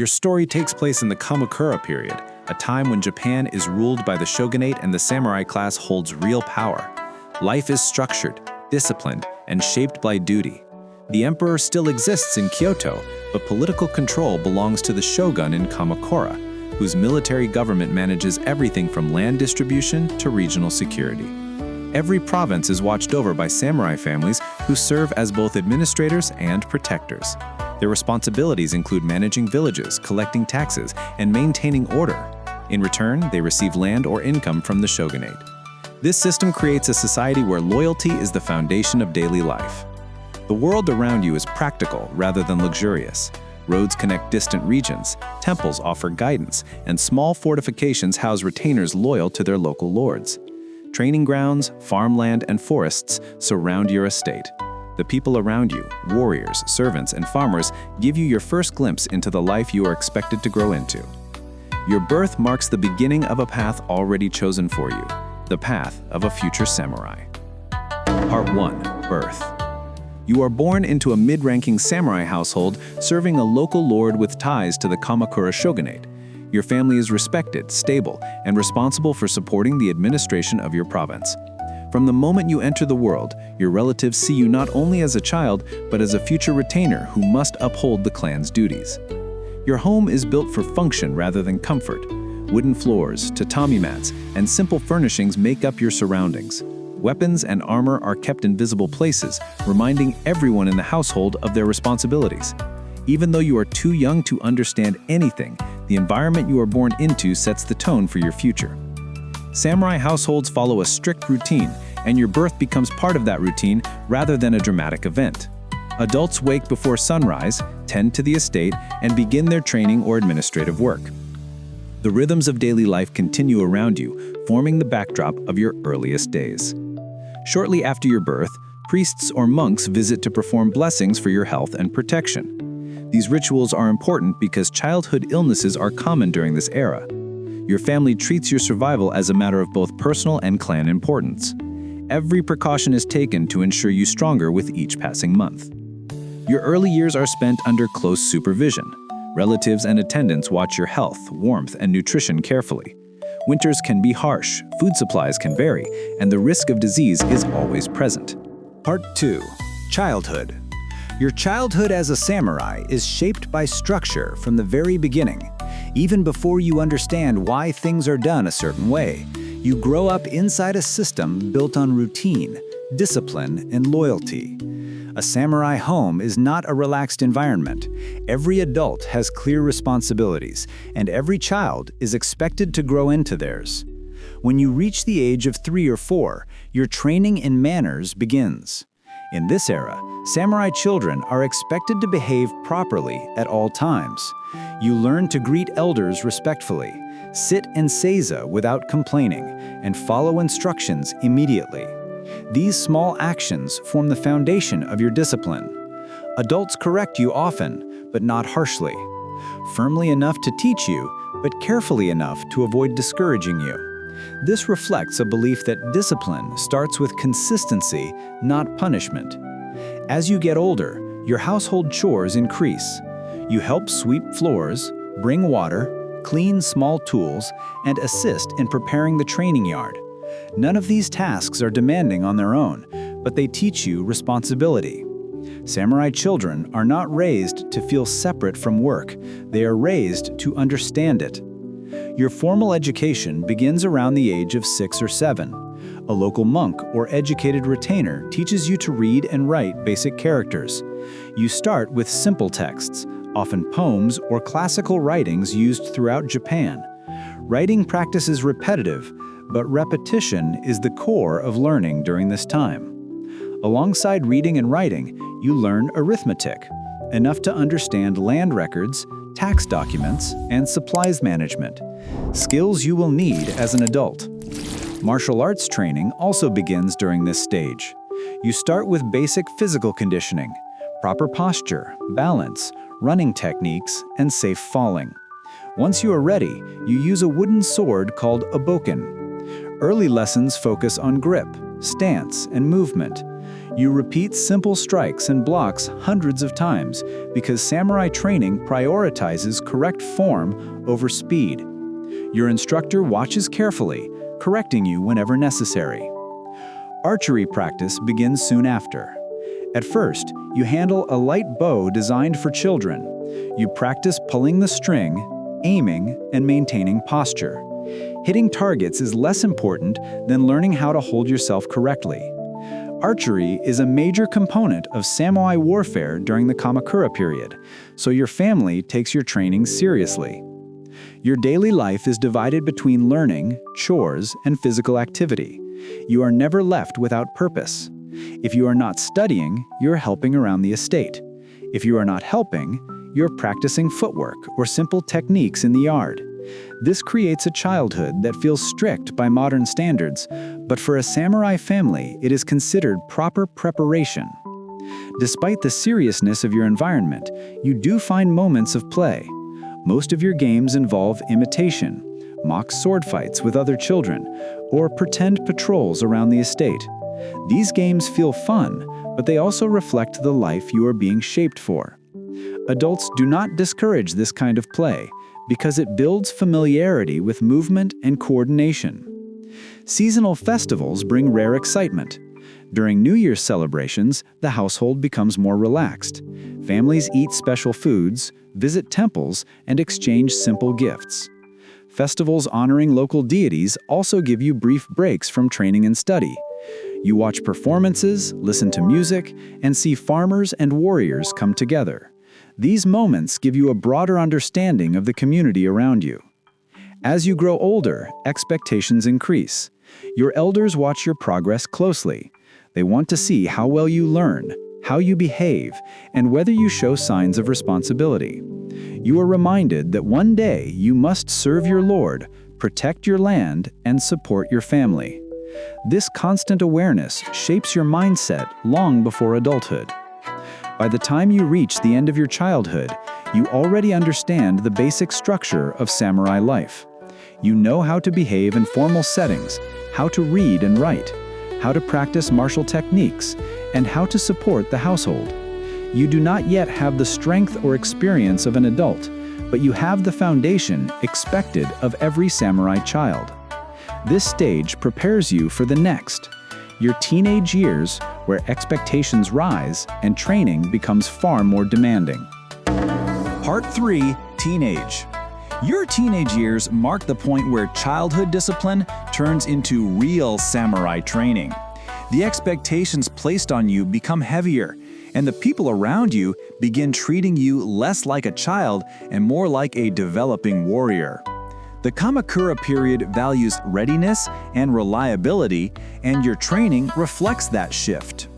Your story takes place in the Kamakura period, a time when Japan is ruled by the shogunate and the samurai class holds real power. Life is structured, disciplined, and shaped by duty. The emperor still exists in Kyoto, but political control belongs to the shogun in Kamakura, whose military government manages everything from land distribution to regional security. Every province is watched over by samurai families who serve as both administrators and protectors. Their responsibilities include managing villages, collecting taxes, and maintaining order. In return, they receive land or income from the shogunate. This system creates a society where loyalty is the foundation of daily life. The world around you is practical rather than luxurious. Roads connect distant regions, temples offer guidance, and small fortifications house retainers loyal to their local lords. Training grounds, farmland, and forests surround your estate. The people around you, warriors, servants, and farmers, give you your first glimpse into the life you are expected to grow into. Your birth marks the beginning of a path already chosen for you, the path of a future samurai. Part 1. Birth. You are born into a mid-ranking samurai household serving a local lord with ties to the Kamakura shogunate. Your family is respected, stable, and responsible for supporting the administration of your province. From the moment you enter the world, your relatives see you not only as a child, but as a future retainer who must uphold the clan's duties. Your home is built for function rather than comfort. Wooden floors, tatami mats, and simple furnishings make up your surroundings. Weapons and armor are kept in visible places, reminding everyone in the household of their responsibilities. Even though you are too young to understand anything, the environment you are born into sets the tone for your future. Samurai households follow a strict routine, and your birth becomes part of that routine rather than a dramatic event. Adults wake before sunrise, tend to the estate, and begin their training or administrative work. The rhythms of daily life continue around you, forming the backdrop of your earliest days. Shortly after your birth, priests or monks visit to perform blessings for your health and protection. These rituals are important because childhood illnesses are common during this era. Your family treats your survival as a matter of both personal and clan importance. Every precaution is taken to ensure you stronger with each passing month. Your early years are spent under close supervision. Relatives and attendants watch your health, warmth, and nutrition carefully. Winters can be harsh, food supplies can vary, and the risk of disease is always present. Part 2. Childhood. Your childhood as a samurai is shaped by structure from the very beginning. Even before you understand why things are done a certain way, you grow up inside a system built on routine, discipline, and loyalty. A samurai home is not a relaxed environment. Every adult has clear responsibilities, and every child is expected to grow into theirs. When you reach the age of 3 or 4, your training in manners begins. In this era, samurai children are expected to behave properly at all times. You learn to greet elders respectfully, sit in seiza without complaining, and follow instructions immediately. These small actions form the foundation of your discipline. Adults correct you often, but not harshly. Firmly enough to teach you, but carefully enough to avoid discouraging you. This reflects a belief that discipline starts with consistency, not punishment. As you get older, your household chores increase. You help sweep floors, bring water, clean small tools, and assist in preparing the training yard. None of these tasks are demanding on their own, but they teach you responsibility. Samurai children are not raised to feel separate from work. They are raised to understand it. Your formal education begins around the age of 6 or 7. A local monk or educated retainer teaches you to read and write basic characters. You start with simple texts, often poems or classical writings used throughout Japan. Writing practice is repetitive, but repetition is the core of learning during this time. Alongside reading and writing, you learn arithmetic, enough to understand land records, tax documents, and supplies management, skills you will need as an adult. Martial arts training also begins during this stage. You start with basic physical conditioning, proper posture, balance, running techniques, and safe falling. Once you are ready, you use a wooden sword called a bokken. Early lessons focus on grip, stance, and movement. You repeat simple strikes and blocks hundreds of times because samurai training prioritizes correct form over speed. Your instructor watches carefully, correcting you whenever necessary. Archery practice begins soon after. At first, you handle a light bow designed for children. You practice pulling the string, aiming, and maintaining posture. Hitting targets is less important than learning how to hold yourself correctly. Archery is a major component of samurai warfare during the Kamakura period, so your family takes your training seriously. Your daily life is divided between learning, chores, and physical activity. You are never left without purpose. If you are not studying, you're helping around the estate. If you are not helping, you're practicing footwork or simple techniques in the yard. This creates a childhood that feels strict by modern standards, but for a samurai family, it is considered proper preparation. Despite the seriousness of your environment, you do find moments of play. Most of your games involve imitation, mock sword fights with other children, or pretend patrols around the estate. These games feel fun, but they also reflect the life you are being shaped for. Adults do not discourage this kind of play because it builds familiarity with movement and coordination. Seasonal festivals bring rare excitement. During New Year's celebrations, the household becomes more relaxed. Families eat special foods, visit temples, and exchange simple gifts. Festivals honoring local deities also give you brief breaks from training and study. You watch performances, listen to music, and see farmers and warriors come together. These moments give you a broader understanding of the community around you. As you grow older, expectations increase. Your elders watch your progress closely. They want to see how well you learn, how you behave, and whether you show signs of responsibility. You are reminded that one day you must serve your Lord, protect your land, and support your family. This constant awareness shapes your mindset long before adulthood. By the time you reach the end of your childhood, you already understand the basic structure of samurai life. You know how to behave in formal settings, how to read and write, how to practice martial techniques, and how to support the household. You do not yet have the strength or experience of an adult, but you have the foundation expected of every samurai child. This stage prepares you for the next, your teenage years, where expectations rise and training becomes far more demanding. Part 3. Teenage. Your teenage years mark the point where childhood discipline turns into real samurai training. The expectations placed on you become heavier, and the people around you begin treating you less like a child and more like a developing warrior. The Kamakura period values readiness and reliability, and your training reflects that shift.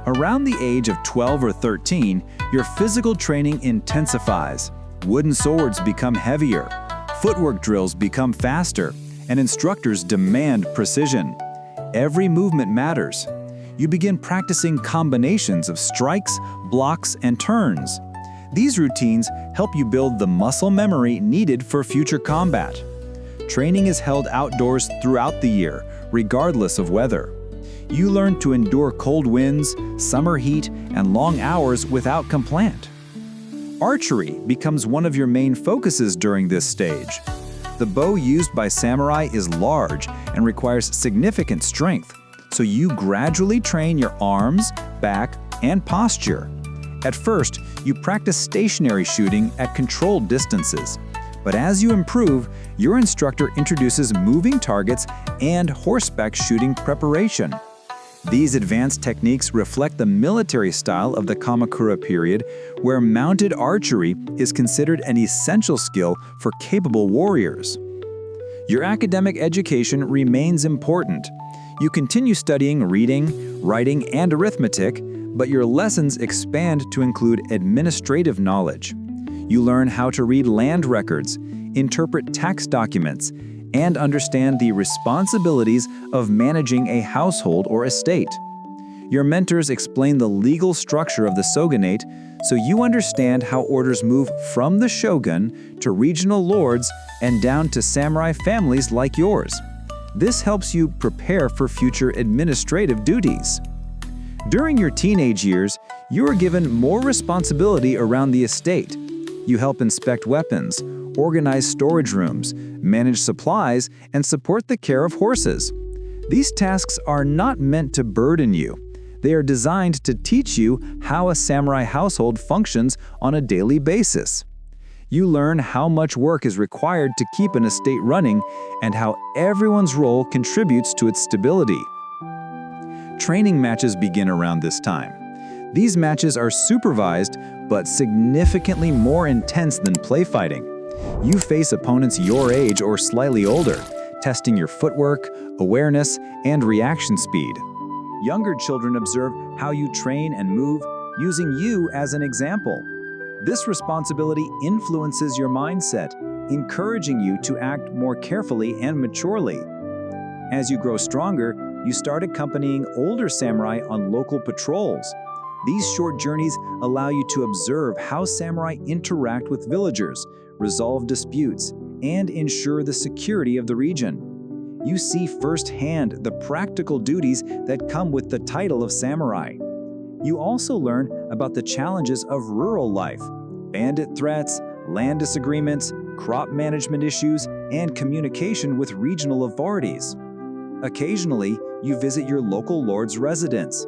Around the age of 12 or 13, your physical training intensifies. Wooden swords become heavier, footwork drills become faster, and instructors demand precision. Every movement matters. You begin practicing combinations of strikes, blocks, and turns. These routines help you build the muscle memory needed for future combat. Training is held outdoors throughout the year, regardless of weather. You learn to endure cold winds, summer heat, and long hours without complaint. Archery becomes one of your main focuses during this stage. The bow used by samurai is large and requires significant strength, so you gradually train your arms, back, and posture. At first, you practice stationary shooting at controlled distances. But as you improve, your instructor introduces moving targets and horseback shooting preparation. These advanced techniques reflect the military style of the Kamakura period, where mounted archery is considered an essential skill for capable warriors. Your academic education remains important. You continue studying reading, writing, and arithmetic, but your lessons expand to include administrative knowledge. You learn how to read land records, interpret tax documents, and understand the responsibilities of managing a household or estate. Your mentors explain the legal structure of the shogunate, so you understand how orders move from the shogun to regional lords and down to samurai families like yours. This helps you prepare for future administrative duties. During your teenage years, you are given more responsibility around the estate. You help inspect weapons, organize storage rooms, manage supplies, and support the care of horses. These tasks are not meant to burden you. They are designed to teach you how a samurai household functions on a daily basis. You learn how much work is required to keep an estate running and how everyone's role contributes to its stability. Training matches begin around this time. These matches are supervised but significantly more intense than play fighting. You face opponents your age or slightly older, testing your footwork, awareness, and reaction speed. Younger children observe how you train and move, using you as an example. This responsibility influences your mindset, encouraging you to act more carefully and maturely. As you grow stronger, you start accompanying older samurai on local patrols. These short journeys allow you to observe how samurai interact with villagers, resolve disputes, and ensure the security of the region. You see firsthand the practical duties that come with the title of samurai. You also learn about the challenges of rural life, bandit threats, land disagreements, crop management issues, and communication with regional authorities. Occasionally, you visit your local lord's residence.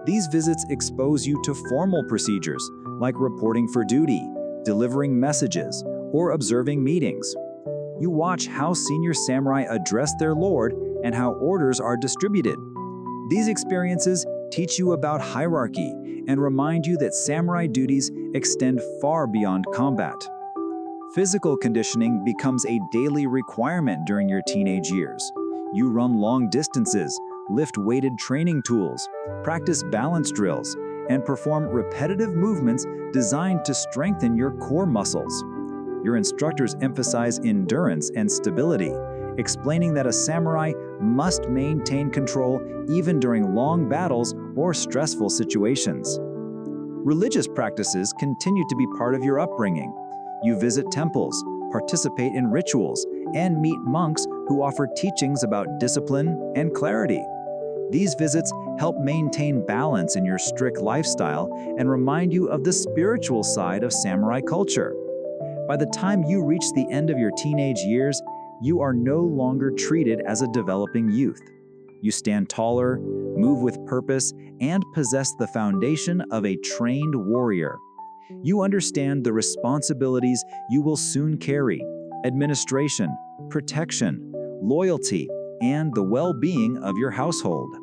These visits expose you to formal procedures, like reporting for duty, delivering messages, or observing meetings. You watch how senior samurai address their lord and how orders are distributed. These experiences teach you about hierarchy and remind you that samurai duties extend far beyond combat. Physical conditioning becomes a daily requirement during your teenage years. You run long distances, lift weighted training tools, practice balance drills, and perform repetitive movements designed to strengthen your core muscles. Your instructors emphasize endurance and stability, explaining that a samurai must maintain control even during long battles or stressful situations. Religious practices continue to be part of your upbringing. You visit temples, participate in rituals, and meet monks who offer teachings about discipline and clarity. These visits help maintain balance in your strict lifestyle and remind you of the spiritual side of samurai culture. By the time you reach the end of your teenage years, you are no longer treated as a developing youth. You stand taller, move with purpose, and possess the foundation of a trained warrior. You understand the responsibilities you will soon carry: administration, protection, loyalty, and the well-being of your household.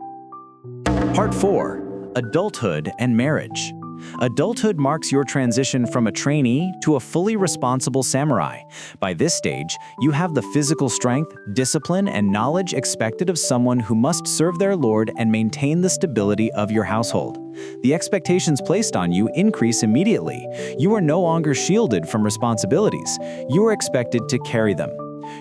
Part 4. Adulthood and Marriage. Adulthood marks your transition from a trainee to a fully responsible samurai. By this stage, you have the physical strength, discipline, and knowledge expected of someone who must serve their lord and maintain the stability of your household. The expectations placed on you increase immediately. You are no longer shielded from responsibilities. You are expected to carry them.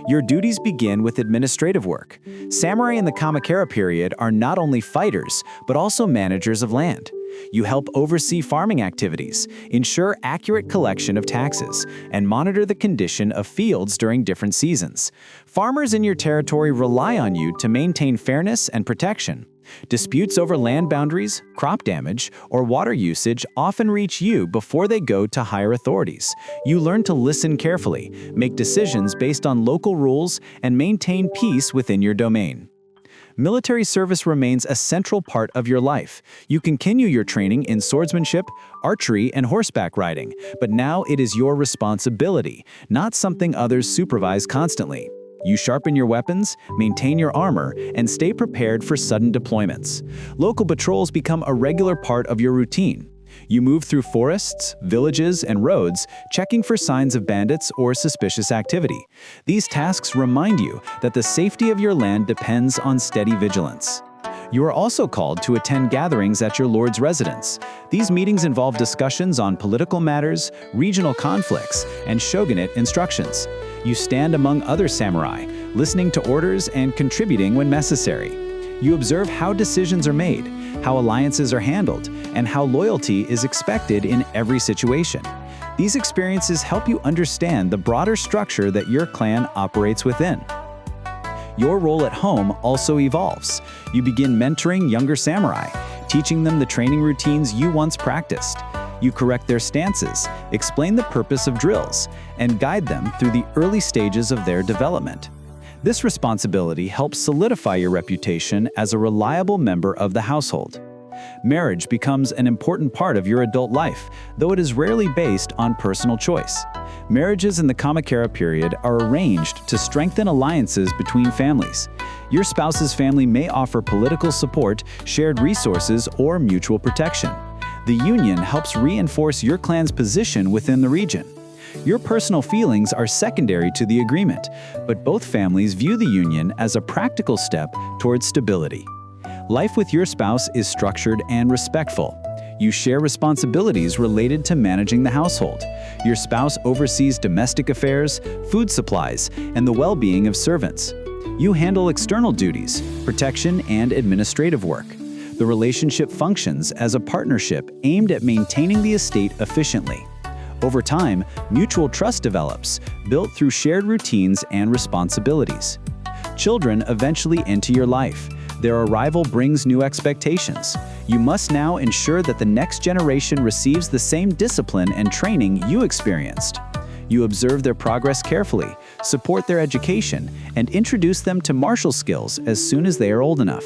Your duties begin with administrative work. Samurai in the Kamakura period are not only fighters, but also managers of land. You help oversee farming activities, ensure accurate collection of taxes, and monitor the condition of fields during different seasons. Farmers in your territory rely on you to maintain fairness and protection. Disputes over land boundaries, crop damage, or water usage often reach you before they go to higher authorities. You learn to listen carefully, make decisions based on local rules, and maintain peace within your domain. Military service remains a central part of your life. You continue your training in swordsmanship, archery, and horseback riding, but now it is your responsibility, not something others supervise constantly. You sharpen your weapons, maintain your armor, and stay prepared for sudden deployments. Local patrols become a regular part of your routine. You move through forests, villages, and roads, checking for signs of bandits or suspicious activity. These tasks remind you that the safety of your land depends on steady vigilance. You are also called to attend gatherings at your lord's residence. These meetings involve discussions on political matters, regional conflicts, and shogunate instructions. You stand among other samurai, listening to orders and contributing when necessary. You observe how decisions are made, how alliances are handled, and how loyalty is expected in every situation. These experiences help you understand the broader structure that your clan operates within. Your role at home also evolves. You begin mentoring younger samurai, teaching them the training routines you once practiced. You correct their stances, explain the purpose of drills, and guide them through the early stages of their development. This responsibility helps solidify your reputation as a reliable member of the household. Marriage becomes an important part of your adult life, though it is rarely based on personal choice. Marriages in the Kamakura period are arranged to strengthen alliances between families. Your spouse's family may offer political support, shared resources, or mutual protection. The union helps reinforce your clan's position within the region. Your personal feelings are secondary to the agreement, but both families view the union as a practical step towards stability. Life with your spouse is structured and respectful. You share responsibilities related to managing the household. Your spouse oversees domestic affairs, food supplies, and the well-being of servants. You handle external duties, protection, and administrative work. The relationship functions as a partnership aimed at maintaining the estate efficiently. Over time, mutual trust develops, built through shared routines and responsibilities. Children eventually enter your life. Their arrival brings new expectations. You must now ensure that the next generation receives the same discipline and training you experienced. You observe their progress carefully, support their education, and introduce them to martial skills as soon as they are old enough.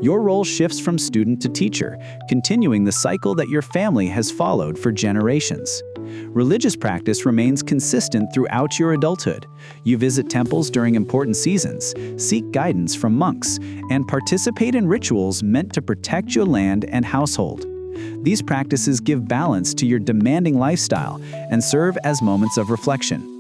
Your role shifts from student to teacher, continuing the cycle that your family has followed for generations. Religious practice remains consistent throughout your adulthood. You visit temples during important seasons, seek guidance from monks, and participate in rituals meant to protect your land and household. These practices give balance to your demanding lifestyle and serve as moments of reflection.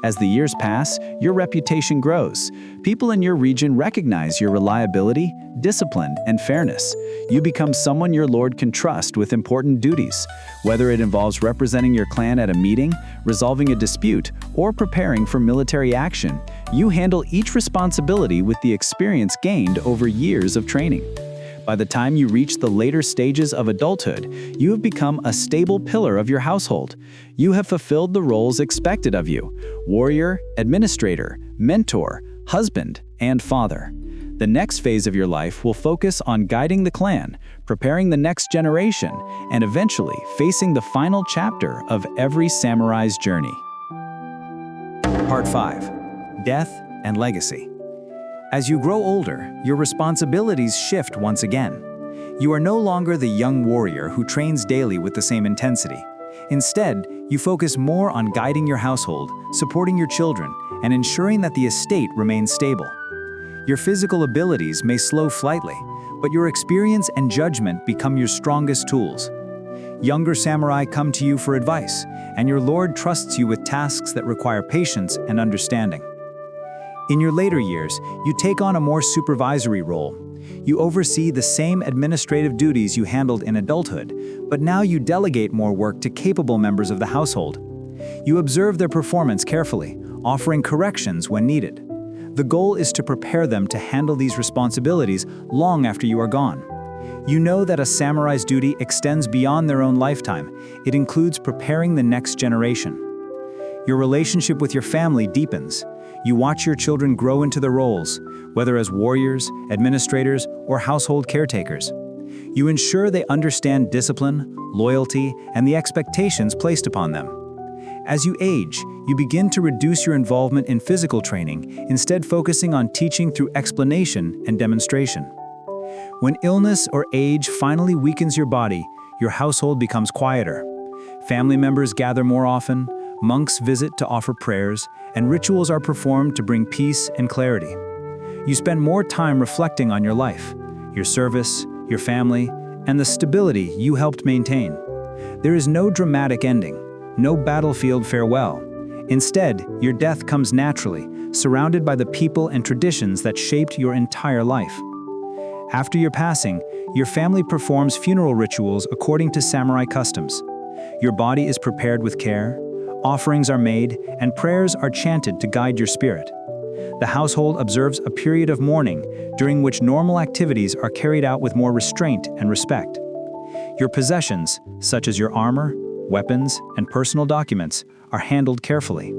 As the years pass, your reputation grows. People in your region recognize your reliability, discipline, and fairness. You become someone your lord can trust with important duties. Whether it involves representing your clan at a meeting, resolving a dispute, or preparing for military action, you handle each responsibility with the experience gained over years of training. By the time you reach the later stages of adulthood, you have become a stable pillar of your household. You have fulfilled the roles expected of you: warrior, administrator, mentor, husband, and father. The next phase of your life will focus on guiding the clan, preparing the next generation, and eventually facing the final chapter of every samurai's journey. Part 5. Death and Legacy. As you grow older, your responsibilities shift once again. You are no longer the young warrior who trains daily with the same intensity. Instead, you focus more on guiding your household, supporting your children, and ensuring that the estate remains stable. Your physical abilities may slow slightly, but your experience and judgment become your strongest tools. Younger samurai come to you for advice, and your lord trusts you with tasks that require patience and understanding. In your later years, you take on a more supervisory role. You oversee the same administrative duties you handled in adulthood, but now you delegate more work to capable members of the household. You observe their performance carefully, offering corrections when needed. The goal is to prepare them to handle these responsibilities long after you are gone. You know that a samurai's duty extends beyond their own lifetime. It includes preparing the next generation. Your relationship with your family deepens. You watch your children grow into their roles, whether as warriors, administrators, or household caretakers. You ensure they understand discipline, loyalty, and the expectations placed upon them. As you age, you begin to reduce your involvement in physical training, instead focusing on teaching through explanation and demonstration. When illness or age finally weakens your body, your household becomes quieter. Family members gather more often, monks visit to offer prayers, and rituals are performed to bring peace and clarity. You spend more time reflecting on your life, your service, your family, and the stability you helped maintain. There is no dramatic ending, no battlefield farewell. Instead, your death comes naturally, surrounded by the people and traditions that shaped your entire life. After your passing, your family performs funeral rituals according to samurai customs. Your body is prepared with care, offerings are made, and prayers are chanted to guide your spirit. The household observes a period of mourning, during which normal activities are carried out with more restraint and respect. Your possessions, such as your armor, weapons, and personal documents, are handled carefully.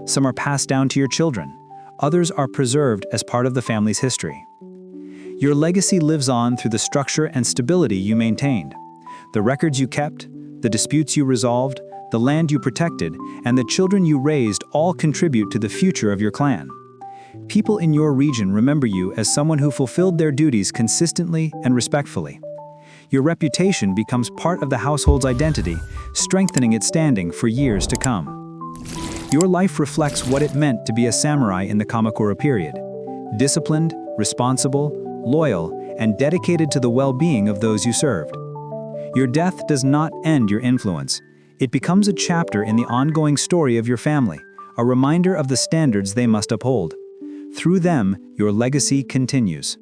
Some are passed down to your children. Others are preserved as part of the family's history. Your legacy lives on through the structure and stability you maintained. The records you kept, the disputes you resolved, the land you protected, and the children you raised all contribute to the future of your clan. People in your region remember you as someone who fulfilled their duties consistently and respectfully. Your reputation becomes part of the household's identity, strengthening its standing for years to come. Your life reflects what it meant to be a samurai in the Kamakura period: disciplined, responsible, loyal, and dedicated to the well-being of those you served. Your death does not end your influence. It becomes a chapter in the ongoing story of your family, a reminder of the standards they must uphold. Through them, your legacy continues.